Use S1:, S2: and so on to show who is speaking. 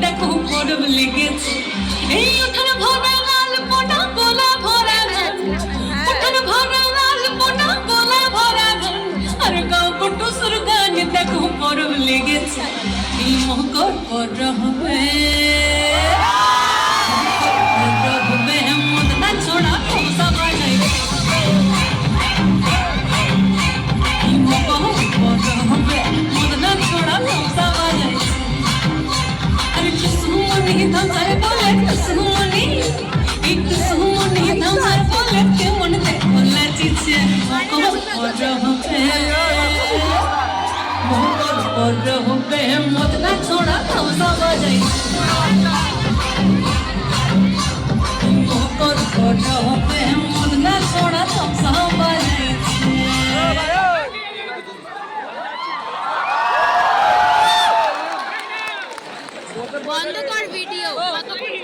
S1: দেখো পরব লেগেছে এই উঠান ভরা লাল পোনা গোলা ভরা ধান উঠান ভরা লাল পোনা গোলা ভরা ধান আর গাও পটু সুর গান দেখো পরব লেগেছে এই মকর পর হবে মদনা ছোড়া খোসা বাজাই এই মকর পর হবে মদনা ছোড়া খোসা বাজাই ধামার বলে কুসুমনি কুসুমনি ধামার বলে কেমন দেখো লাচিছে মকর পর হবে